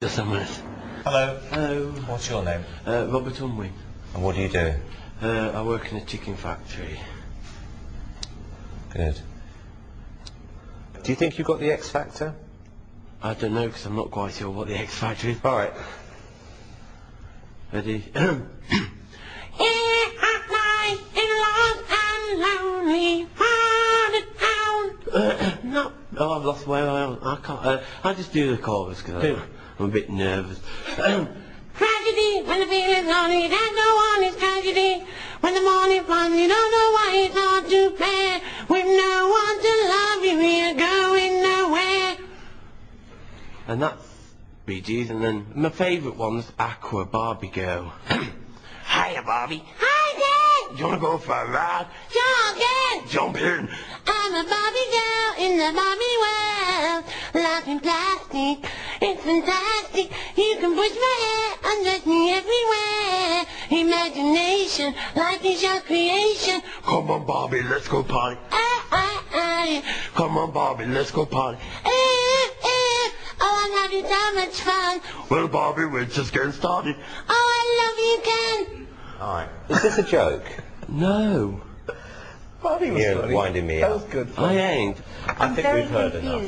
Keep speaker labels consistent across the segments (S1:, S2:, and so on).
S1: Just a minute.
S2: Hello.
S1: Hello.
S2: What's your name?
S1: Robert Unwin.
S2: And what do you do?
S1: I work in a chicken factory.
S2: Good. Do you think you got the X Factor?
S1: I don't know, because I'm not quite sure what the X Factor is.
S2: All right.
S1: Ready? No. Oh, I've lost where I am. I can't. I just do the chorus because I'm a bit nervous. Tragedy, when the feeling's on it, and no one is tragedy. When the morning comes, you don't know why it's hard to bear. With no one to love you, you're going nowhere. And that's Bee Gees, and then my favourite one's Aqua, Barbie Girl. Hiya, Barbie. Hi, Dad. Do you want to go for a ride? Sure, Dad. Jump in. I'm a Barbie girl in the Barbie world. Life in plastic, it's fantastic. You can push my hair, undress me everywhere. Imagination, life is your creation. Come on, Barbie, let's go party. Come on, Barbie, let's go party. Oh, I'm having so much fun. Well, Barbie, we're just getting started. Oh, I love you, Ken.
S2: All right. Is this a joke?
S1: No.
S3: Barbie was
S2: You're
S3: funny.
S2: winding me
S3: That
S2: up.
S3: was good fun.
S1: I ain't.
S2: I think we've heard enough.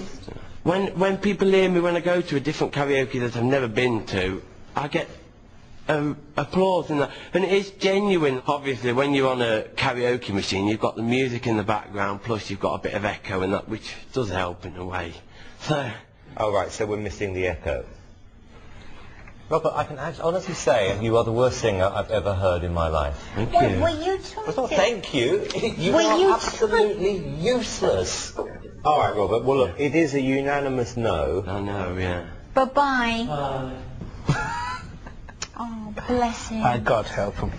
S1: When people hear me when I go to a different karaoke that I've never been to, I get applause and that. And it is genuine. Obviously, when you're on a karaoke machine, you've got the music in the background, plus you've got a bit of echo and that, which does help in a way. So.
S2: Oh, right, so we're missing the echo. Robert, I can honestly say you are the worst singer I've ever heard in my life.
S1: Thank you.
S4: Were you
S2: Well,
S4: talking?
S2: thank you. You
S4: Were
S2: are
S4: you
S2: absolutely useless. All right, Robert. Well, look, it is a unanimous no.
S1: I know, yeah.
S4: Bye-bye. Oh, bless him.
S3: God help him.